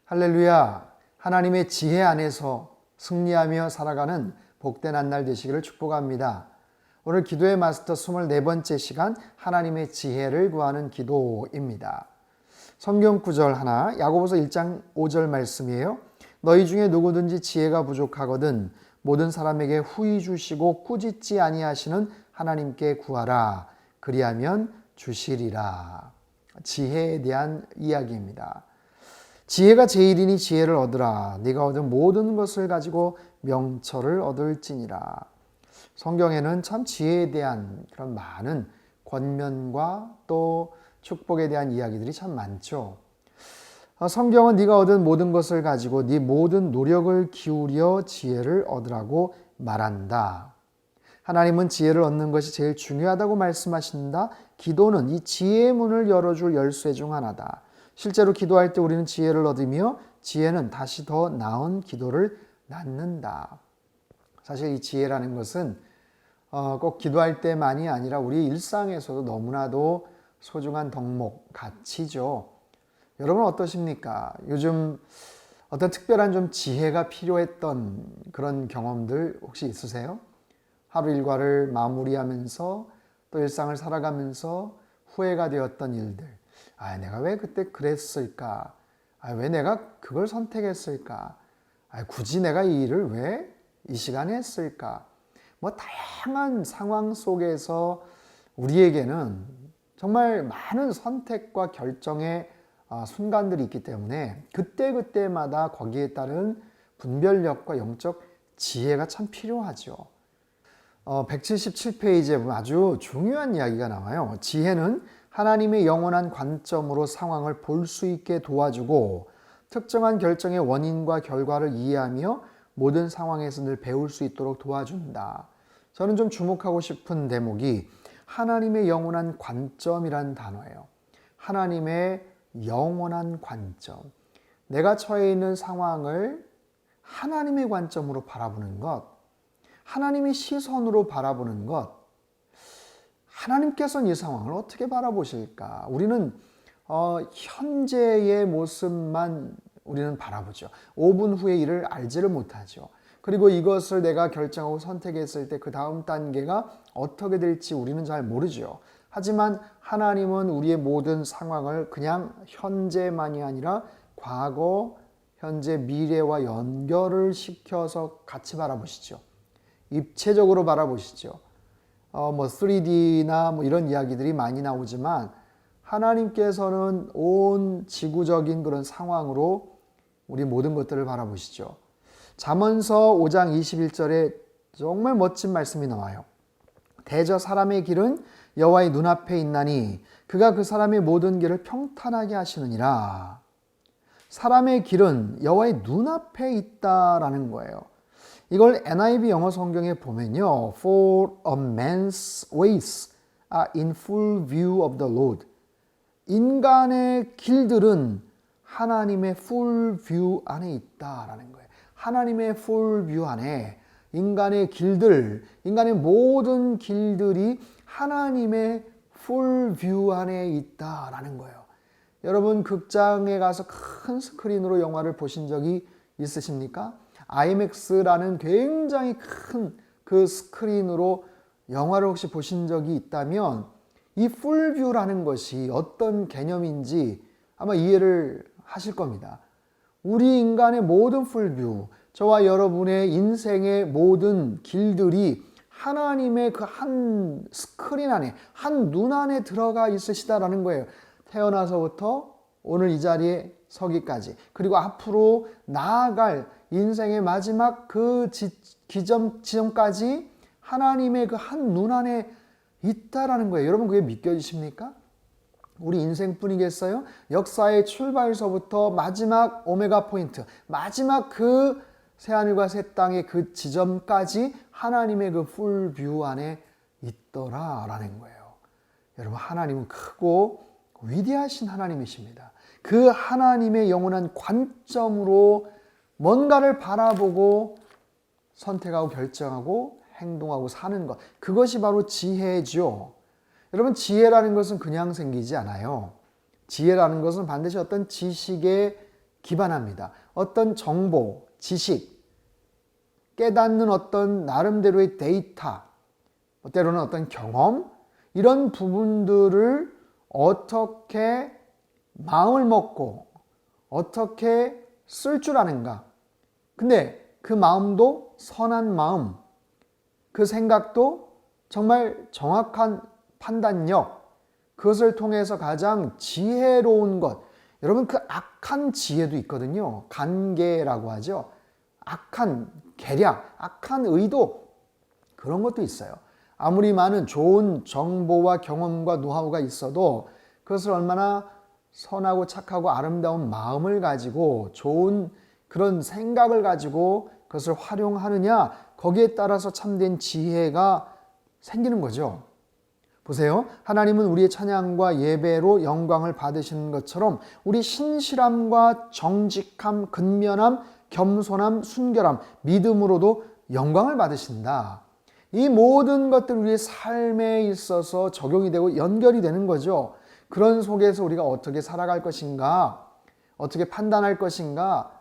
할렐루야! 하나님의 지혜 안에서 승리하며 살아가는 복된 한 날 되시기를 축복합니다. 오늘 기도의 마스터 24번째 시간 하나님의 지혜를 구하는 기도입니다. 성경 구절 하나, 야고보서 1장 5절 말씀이에요. 너희 중에 누구든지 지혜가 부족하거든 모든 사람에게 후히 주시고 꾸짖지 아니하시는 하나님께 구하라. 그리하면 주시리라. 지혜에 대한 이야기입니다. 지혜가 제일이니 지혜를 얻으라. 네가 얻은 모든 것을 가지고 명철을 얻을지니라. 성경에는 참 지혜에 대한 그런 많은 권면과 또 축복에 대한 이야기들이 참 많죠. 성경은 네가 얻은 모든 것을 가지고 네 모든 노력을 기울여 지혜를 얻으라고 말한다. 하나님은 지혜를 얻는 것이 제일 중요하다고 말씀하신다. 기도는 이 지혜의 문을 열어줄 열쇠 중 하나다. 실제로 기도할 때 우리는 지혜를 얻으며 지혜는 다시 더 나은 기도를 낳는다. 사실 이 지혜라는 것은 꼭 기도할 때만이 아니라 우리 일상에서도 너무나도 소중한 덕목, 가치죠. 여러분 어떠십니까? 요즘 어떤 특별한 좀 지혜가 필요했던 그런 경험들 혹시 있으세요? 하루 일과를 마무리하면서 또 일상을 살아가면서 후회가 되었던 일들. 내가 왜 그때 그랬을까? 왜 내가 그걸 선택했을까? 굳이 내가 이 일을 왜 이 시간에 했을까? 다양한 상황 속에서 우리에게는 정말 많은 선택과 결정의 순간들이 있기 때문에 그때그때마다 거기에 따른 분별력과 영적 지혜가 참 필요하죠. 177페이지에 보면 아주 중요한 이야기가 나와요. 지혜는 하나님의 영원한 관점으로 상황을 볼 수 있게 도와주고 특정한 결정의 원인과 결과를 이해하며 모든 상황에서 늘 배울 수 있도록 도와준다. 저는 좀 주목하고 싶은 대목이 하나님의 영원한 관점이라는 단어예요. 하나님의 영원한 관점. 내가 처해 있는 상황을 하나님의 관점으로 바라보는 것, 하나님의 시선으로 바라보는 것, 하나님께서는 이 상황을 어떻게 바라보실까? 우리는 현재의 모습만 우리는 바라보죠. 5분 후의 일을 알지를 못하죠. 그리고 이것을 내가 결정하고 선택했을 때 그 다음 단계가 어떻게 될지 우리는 잘 모르죠. 하지만 하나님은 우리의 모든 상황을 그냥 현재만이 아니라 과거, 현재, 미래와 연결을 시켜서 같이 바라보시죠. 입체적으로 바라보시죠. 3D나 이런 이야기들이 많이 나오지만 하나님께서는 온 지구적인 그런 상황으로 우리 모든 것들을 바라보시죠. 잠언서 5장 21절에 정말 멋진 말씀이 나와요. 대저 사람의 길은 여호와의 눈앞에 있나니 그가 그 사람의 모든 길을 평탄하게 하시느니라. 사람의 길은 여호와의 눈앞에 있다라는 거예요. 이걸 NIV 영어 성경에 보면요. For a man's ways are in full view of the Lord. 인간의 길들은 하나님의 full view 안에 있다라는 거예요. 하나님의 full view 안에 인간의 길들, 인간의 모든 길들이 하나님의 full view 안에 있다라는 거예요. 여러분 극장에 가서 큰 스크린으로 영화를 보신 적이 있으십니까? IMAX라는 굉장히 큰 그 스크린으로 영화를 혹시 보신 적이 있다면 이 풀뷰라는 것이 어떤 개념인지 아마 이해를 하실 겁니다. 우리 인간의 모든 풀뷰, 저와 여러분의 인생의 모든 길들이 하나님의 그 한 스크린 안에, 한 눈 안에 들어가 있으시다라는 거예요. 태어나서부터 오늘 이 자리에 서기까지, 그리고 앞으로 나아갈 인생의 마지막 그 지점까지 하나님의 그 한 눈 안에 있다라는 거예요. 여러분 그게 믿겨지십니까? 우리 인생뿐이겠어요? 역사의 출발서부터 마지막 오메가 포인트, 마지막 그 새하늘과 새 땅의 그 지점까지 하나님의 그 풀뷰 안에 있더라라는 거예요. 여러분 하나님은 크고 위대하신 하나님이십니다. 그 하나님의 영원한 관점으로 뭔가를 바라보고 선택하고 결정하고 행동하고 사는 것, 그것이 바로 지혜죠. 여러분 지혜라는 것은 그냥 생기지 않아요. 지혜라는 것은 반드시 어떤 지식의 기반합니다. 어떤 정보, 지식, 깨닫는 어떤 나름대로의 데이터, 때로는 어떤 경험, 이런 부분들을 어떻게 마음을 먹고 어떻게 쓸 줄 아는가. 근데 그 마음도 선한 마음, 그 생각도 정말 정확한 판단력, 그것을 통해서 가장 지혜로운 것. 여러분, 그 악한 지혜도 있거든요. 간계라고 하죠. 악한 계략, 악한 의도, 그런 것도 있어요. 아무리 많은 좋은 정보와 경험과 노하우가 있어도 그것을 얼마나 선하고 착하고 아름다운 마음을 가지고 좋은 그런 생각을 가지고 그것을 활용하느냐, 거기에 따라서 참된 지혜가 생기는 거죠. 보세요. 하나님은 우리의 찬양과 예배로 영광을 받으시는 것처럼 우리 신실함과 정직함, 근면함, 겸손함, 순결함, 믿음으로도 영광을 받으신다. 이 모든 것들 우리의 삶에 있어서 적용이 되고 연결이 되는 거죠. 그런 속에서 우리가 어떻게 살아갈 것인가, 어떻게 판단할 것인가,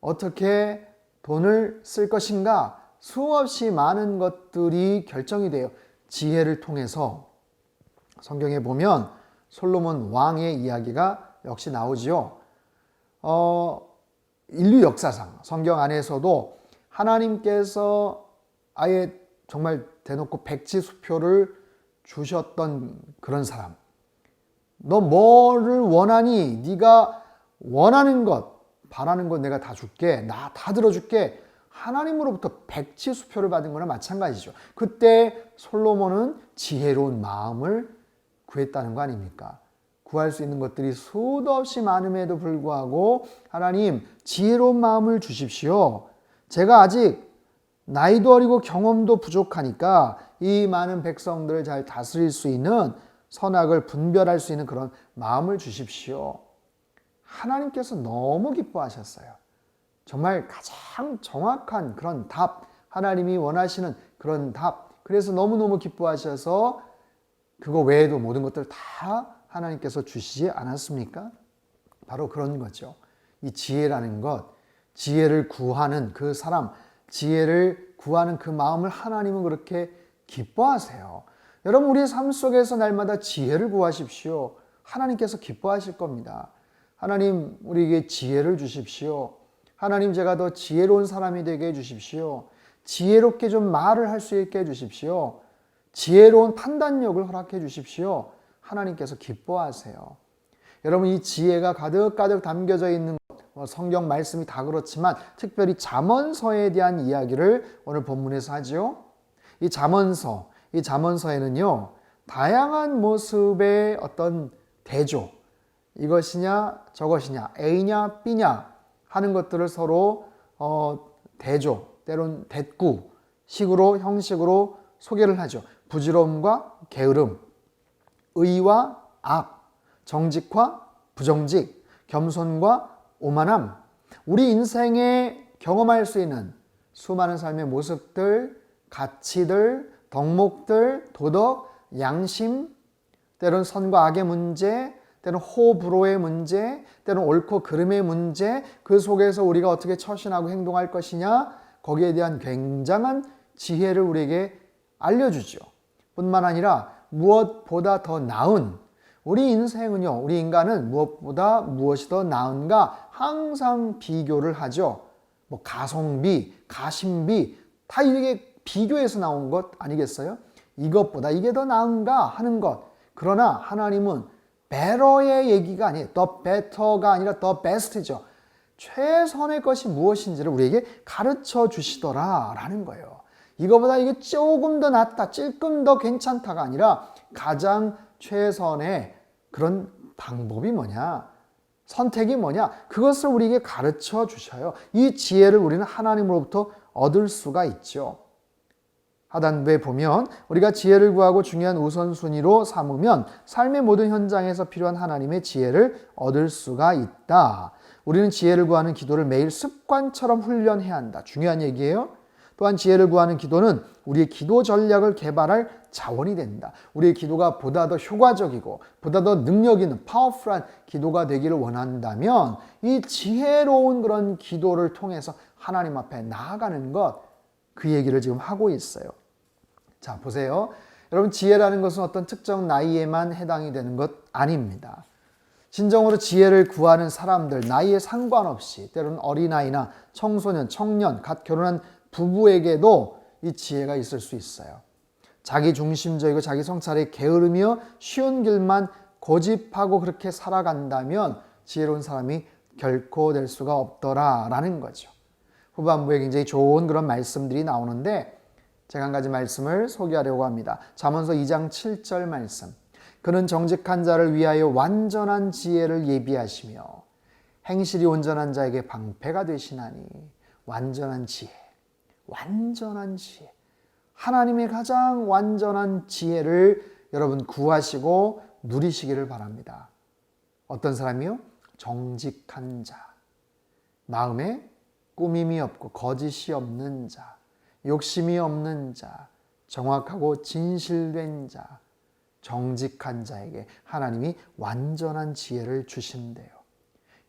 어떻게 돈을 쓸 것인가, 수없이 많은 것들이 결정이 돼요. 지혜를 통해서. 성경에 보면 솔로몬 왕의 이야기가 역시 나오지요. 인류 역사상 성경 안에서도 하나님께서 아예 정말 대놓고 백지수표를 주셨던 그런 사람. 너 뭐를 원하니? 네가 원하는 것, 바라는 것 내가 다 줄게. 나 다 들어줄게. 하나님으로부터 백지수표를 받은 거나 마찬가지죠. 그때 솔로몬은 지혜로운 마음을 구했다는 거 아닙니까? 구할 수 있는 것들이 수도 없이 많음에도 불구하고 하나님 지혜로운 마음을 주십시오. 제가 아직 나이도 어리고 경험도 부족하니까 이 많은 백성들을 잘 다스릴 수 있는, 선악을 분별할 수 있는 그런 마음을 주십시오. 하나님께서 너무 기뻐하셨어요. 정말 가장 정확한 그런 답, 하나님이 원하시는 그런 답. 그래서 너무너무 기뻐하셔서 그거 외에도 모든 것들 다 하나님께서 주시지 않았습니까? 바로 그런 거죠. 이 지혜라는 것, 지혜를 구하는 그 사람, 지혜를 구하는 그 마음을 하나님은 그렇게 기뻐하세요. 여러분, 우리의 삶 속에서 날마다 지혜를 구하십시오. 하나님께서 기뻐하실 겁니다. 하나님, 우리에게 지혜를 주십시오. 하나님, 제가 더 지혜로운 사람이 되게 해주십시오. 지혜롭게 좀 말을 할 수 있게 해주십시오. 지혜로운 판단력을 허락해 주십시오. 하나님께서 기뻐하세요. 여러분, 이 지혜가 가득가득 담겨져 있는 것, 성경 말씀이 다 그렇지만 특별히 잠언서에 대한 이야기를 오늘 본문에서 하죠. 이 잠언서에는요, 다양한 모습의 어떤 대조, 이것이냐 저것이냐, A냐 B냐 하는 것들을 서로 대조, 때론 대꾸 식으로, 형식으로 소개를 하죠. 부지런과 게으름, 의와 악, 정직과 부정직, 겸손과 오만함, 우리 인생에 경험할 수 있는 수많은 삶의 모습들, 가치들, 덕목들, 도덕, 양심, 때론 선과 악의 문제, 때론 호불호의 문제, 때론 옳고 그름의 문제, 그 속에서 우리가 어떻게 처신하고 행동할 것이냐, 거기에 대한 굉장한 지혜를 우리에게 알려주죠. 뿐만 아니라 무엇보다 더 나은, 우리 인생은요, 우리 인간은 무엇보다 무엇이 더 나은가 항상 비교를 하죠. 뭐 가성비, 가심비 다 이게 비교해서 나온 것 아니겠어요? 이것보다 이게 더 나은가 하는 것. 그러나 하나님은 better의 얘기가 아니에요. the better가 아니라 the best죠. 최선의 것이 무엇인지를 우리에게 가르쳐 주시더라라는 거예요. 이거보다 이게 조금 더 낫다, 조금 더 괜찮다가 아니라 가장 최선의 그런 방법이 뭐냐, 선택이 뭐냐, 그것을 우리에게 가르쳐 주셔요. 이 지혜를 우리는 하나님으로부터 얻을 수가 있죠. 하단부에 보면 우리가 지혜를 구하고 중요한 우선순위로 삼으면 삶의 모든 현장에서 필요한 하나님의 지혜를 얻을 수가 있다. 우리는 지혜를 구하는 기도를 매일 습관처럼 훈련해야 한다. 중요한 얘기예요. 또한 지혜를 구하는 기도는 우리의 기도 전략을 개발할 자원이 된다. 우리의 기도가 보다 더 효과적이고 보다 더 능력 있는 파워풀한 기도가 되기를 원한다면 이 지혜로운 그런 기도를 통해서 하나님 앞에 나아가는 것, 그 얘기를 지금 하고 있어요. 자, 보세요. 여러분, 지혜라는 것은 어떤 특정 나이에만 해당이 되는 것 아닙니다. 진정으로 지혜를 구하는 사람들, 나이에 상관없이 때로는 어린아이나 청소년, 청년, 갓 결혼한 부부에게도 이 지혜가 있을 수 있어요. 자기 중심적이고 자기 성찰에 게으르며 쉬운 길만 고집하고 그렇게 살아간다면 지혜로운 사람이 결코 될 수가 없더라라는 거죠. 후반부에 굉장히 좋은 그런 말씀들이 나오는데 제가 한 가지 말씀을 소개하려고 합니다. 잠언서 2장 7절 말씀. 그는 정직한 자를 위하여 완전한 지혜를 예비하시며 행실이 온전한 자에게 방패가 되시나니. 완전한 지혜, 완전한 지혜. 하나님의 가장 완전한 지혜를 여러분 구하시고 누리시기를 바랍니다. 어떤 사람이요? 정직한 자. 마음에 꾸밈이 없고 거짓이 없는 자, 욕심이 없는 자, 정확하고 진실된 자, 정직한 자에게 하나님이 완전한 지혜를 주신대요.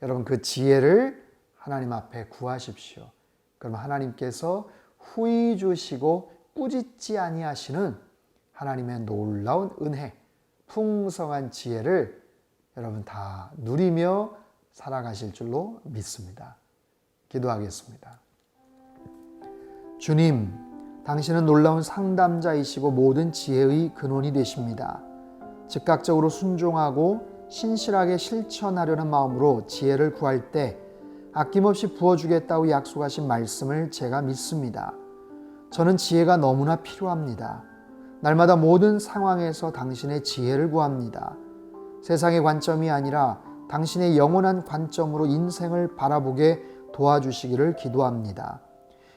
여러분, 그 지혜를 하나님 앞에 구하십시오. 그럼 하나님께서 후히 주시고 꾸짖지 아니하시는 하나님의 놀라운 은혜, 풍성한 지혜를 여러분 다 누리며 살아가실 줄로 믿습니다. 기도하겠습니다. 주님, 당신은 놀라운 상담자이시고 모든 지혜의 근원이 되십니다. 즉각적으로 순종하고 신실하게 실천하려는 마음으로 지혜를 구할 때 아낌없이 부어주겠다고 약속하신 말씀을 제가 믿습니다. 저는 지혜가 너무나 필요합니다. 날마다 모든 상황에서 당신의 지혜를 구합니다. 세상의 관점이 아니라 당신의 영원한 관점으로 인생을 바라보게 도와주시기를 기도합니다.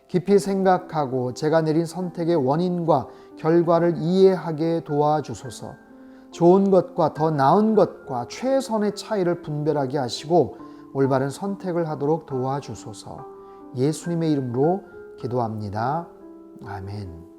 깊이 생각하고 제가 내린 선택의 원인과 결과를 이해하게 도와주소서. 좋은 것과 더 나은 것과 최선의 차이를 분별하게 하시고 올바른 선택을 하도록 도와주소서. 예수님의 이름으로 기도합니다. 아멘.